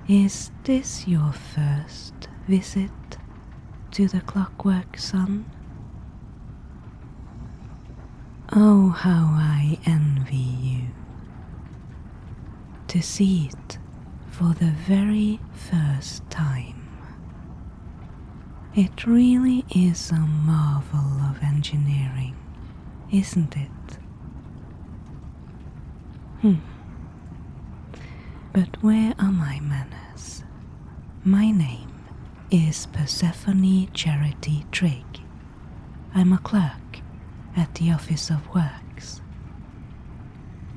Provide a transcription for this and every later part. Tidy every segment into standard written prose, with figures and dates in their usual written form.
Is this your first visit to the Clockwork Sun? Oh, how I envy you to see it for the very first time. It really is a marvel of engineering, isn't it? But where are my manners? My name is Persephone Charity Trigg. I'm a clerk at the Office of Works.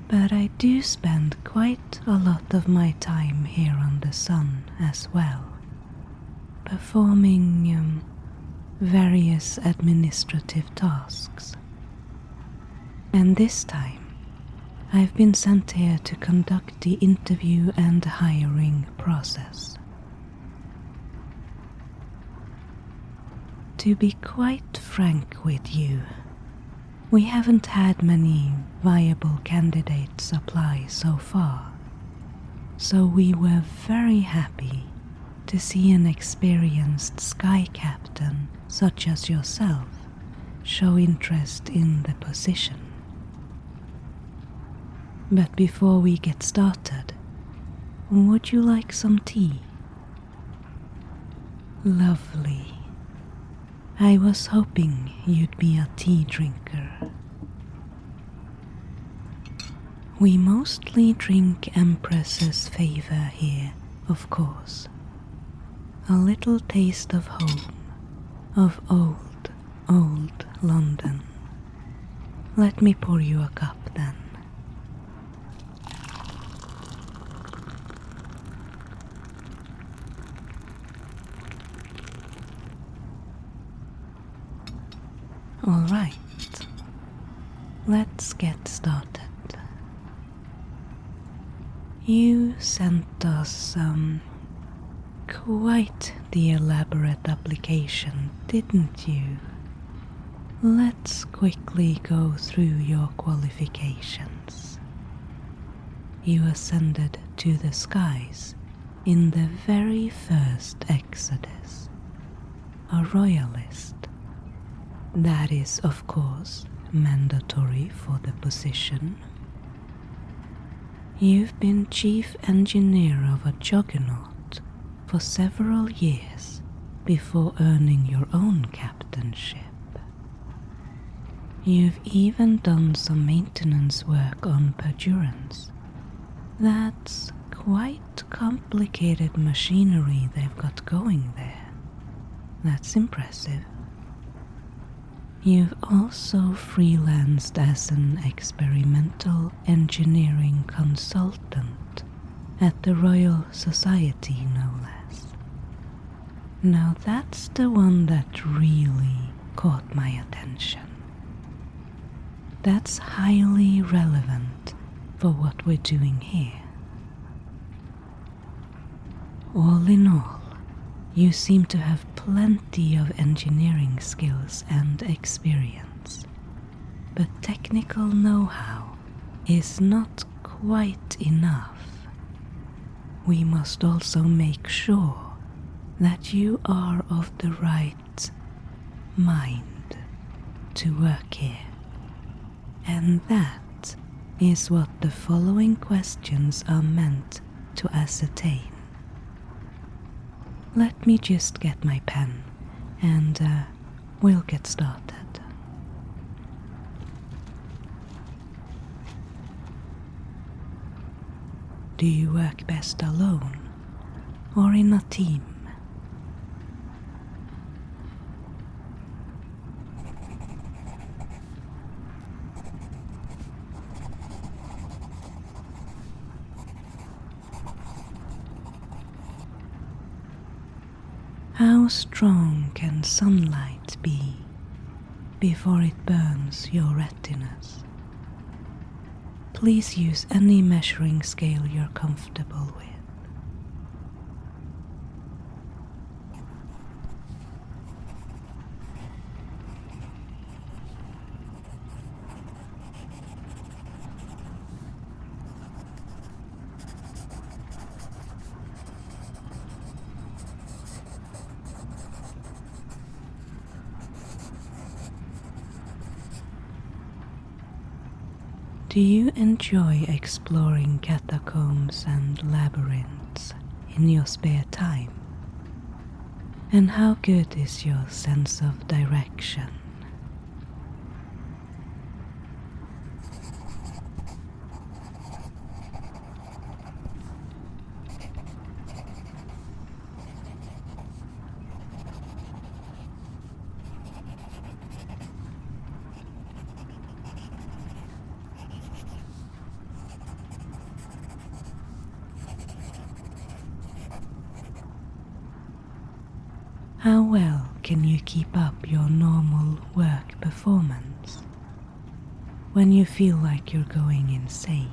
But I do spend quite a lot of my time here on the Sun as well, performing various administrative tasks. And this time, I've been sent here to conduct the interview and hiring process. To be quite frank with you, we haven't had many viable candidates apply so far, so we were very happy to see an experienced sky captain such as yourself show interest in the position. But before we get started, would you like some tea? Lovely. I was hoping you'd be a tea drinker. We mostly drink Empress's favor here, of course. A little taste of home, of old, old London. Let me pour you a cup then. All right, let's get started. You sent us quite the elaborate application, didn't you? Let's quickly go through your qualifications. You ascended to the skies in the very first Exodus, a royalist. That is, of course, mandatory for the position. You've been chief engineer of a juggernaut for several years before earning your own captainship. You've even done some maintenance work on Perdurance. That's quite complicated machinery they've got going there. That's impressive. You've also freelanced as an experimental engineering consultant at the Royal Society, no less. Now that's the one that really caught my attention. That's highly relevant for what we're doing here. All in all, you seem to have plenty of engineering skills and experience, but technical know-how is not quite enough. We must also make sure that you are of the right mind to work here, and that is what the following questions are meant to ascertain. Let me just get my pen and we'll get started. Do you work best alone or in a team? How strong can sunlight be before it burns your retinas? Please use any measuring scale you're comfortable with. Do you enjoy exploring catacombs and labyrinths in your spare time? And how good is your sense of direction? How well can you keep up your normal work performance when you feel like you're going insane?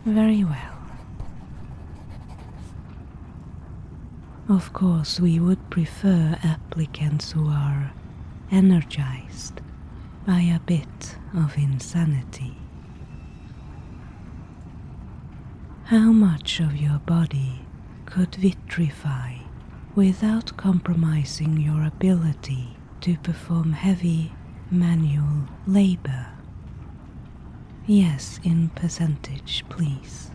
Very well. Of course, we would prefer applicants who are energized by a bit of insanity. How much of your body could vitrify without compromising your ability to perform heavy manual labor? Yes, in percentage, please.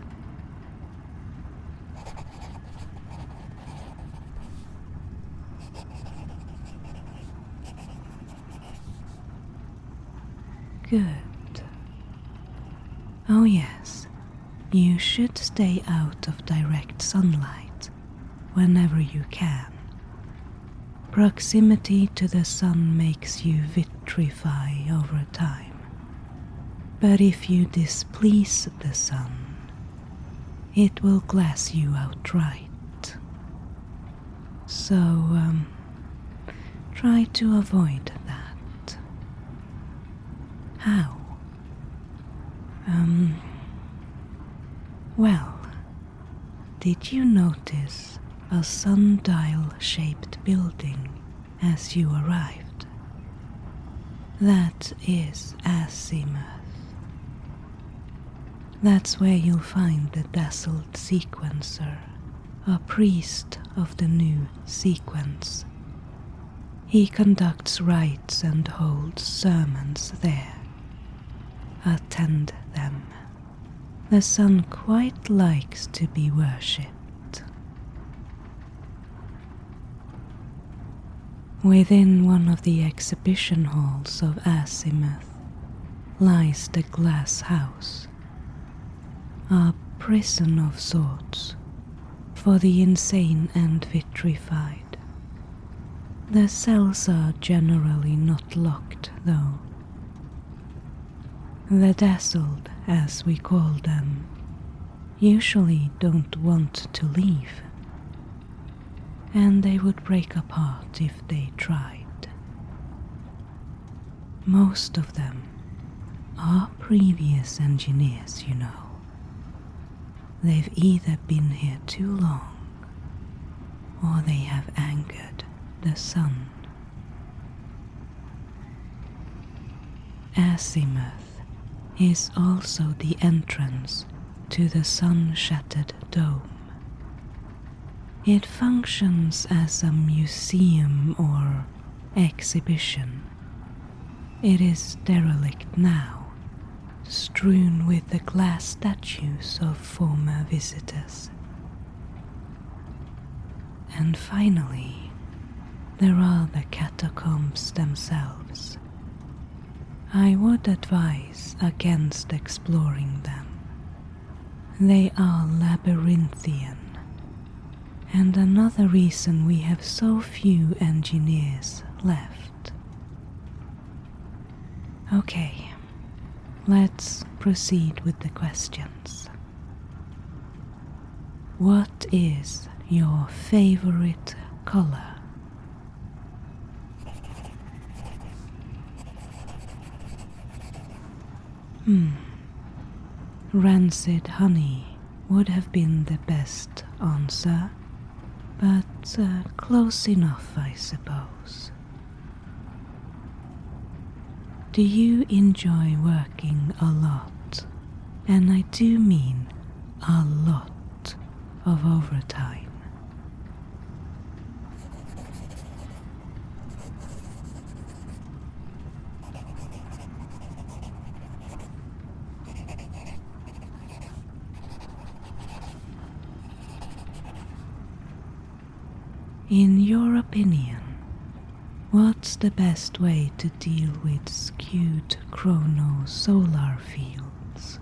Good. Oh yes, you should stay out of direct sunlight whenever you can. Proximity to the sun makes you vitrify over time. But if you displease the sun, it will glass you outright. So, try to avoid that. How? Well, did you notice a sundial-shaped building as you arrived? That is azimuth. That's where you'll find the dazzled sequencer, a priest of the new sequence. He conducts rites and holds sermons there. Attend them. The sun quite likes to be worshipped. Within one of the exhibition halls of Azimuth lies the glass house, a prison of sorts for the insane and vitrified. The cells are generally not locked, though. The dazzled, as we call them, usually don't want to leave, and they would break apart if they tried. Most of them are previous engineers, you know. They've either been here too long, or they have angered the sun. Azimuth is also the entrance to the sun-shattered dome. It functions as a museum or exhibition. It is derelict now, strewn with the glass statues of former visitors. And finally, there are the catacombs themselves. I would advise against exploring them. They are labyrinthian, and another reason we have so few engineers left. Okay, let's proceed with the questions. What is your favorite color? Rancid honey would have been the best answer, but close enough, I suppose. Do you enjoy working a lot? And I do mean a lot of overtime. In your opinion, what's the best way to deal with skewed chrono-solar fields?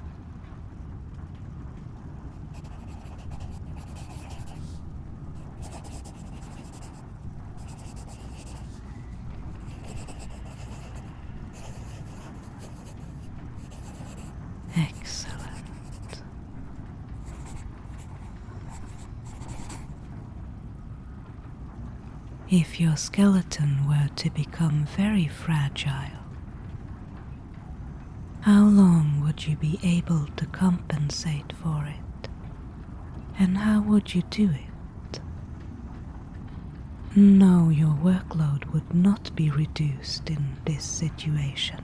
Excellent. If your skeleton were to become very fragile, how long would you be able to compensate for it? And how would you do it? No, your workload would not be reduced in this situation.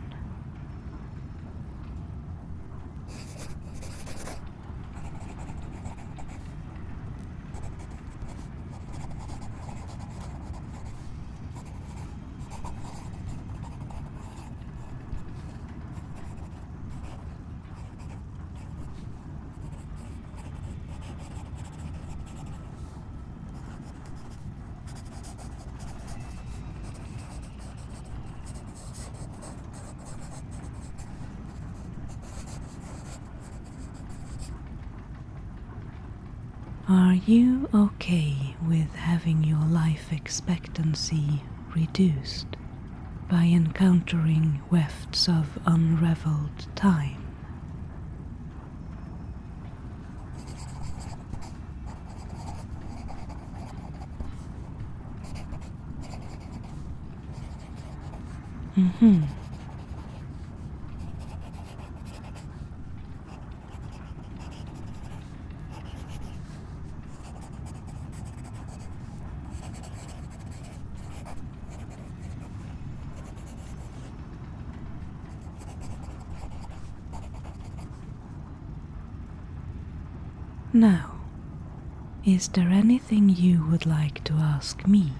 Are you okay with having your life expectancy reduced by encountering wefts of unraveled time? Now, is there anything you would like to ask me?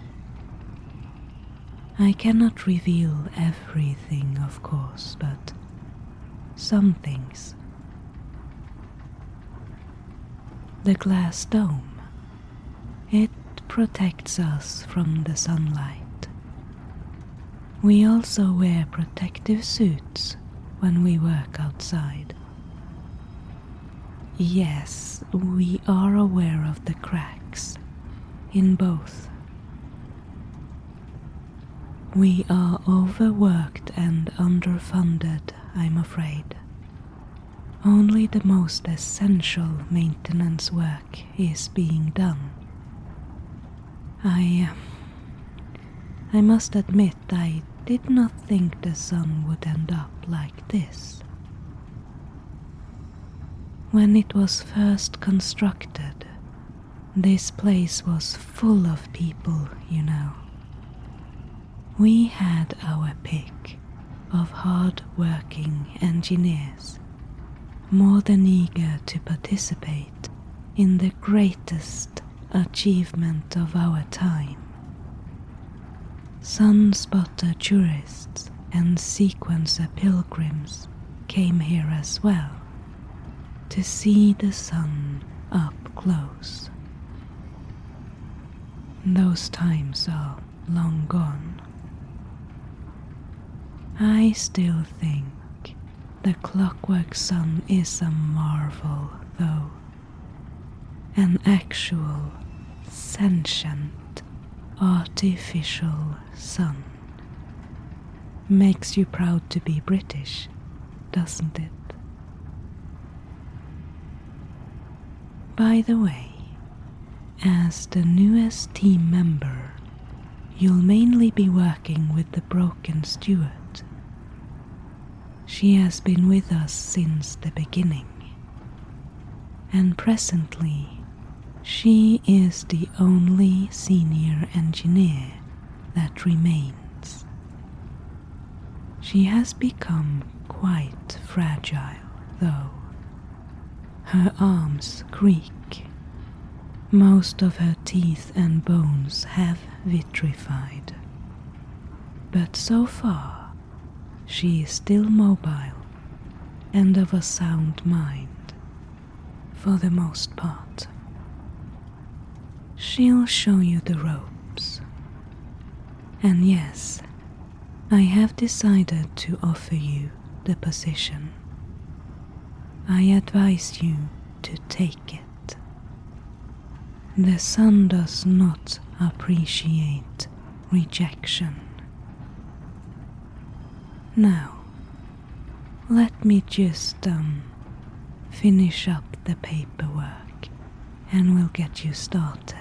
I cannot reveal everything, of course, but some things. The glass dome. It protects us from the sunlight. We also wear protective suits when we work outside. Yes, we are aware of the cracks in both. We are overworked and underfunded, I'm afraid. Only the most essential maintenance work is being done. I must admit I did not think the sun would end up like this. When it was first constructed, this place was full of people, you know. We had our pick of hard-working engineers, more than eager to participate in the greatest achievement of our time. Sunspotter tourists and sequencer pilgrims came here as well to see the sun up close. Those times are long gone. I still think the Clockwork sun is a marvel, though. An actual, sentient, artificial sun. Makes you proud to be British, doesn't it? By the way, as the newest team member, you'll mainly be working with the Broken Steward. She has been with us since the beginning, and presently she is the only senior engineer that remains. She has become quite fragile, though. Her arms creak, Most of her teeth and bones have vitrified, but so far she is still mobile and of a sound mind, for the most part. She'll show you the ropes. And yes, I have decided to offer you the position. I advise you to take it. The sun does not appreciate rejection. Now, let me just finish up the paperwork and we'll get you started.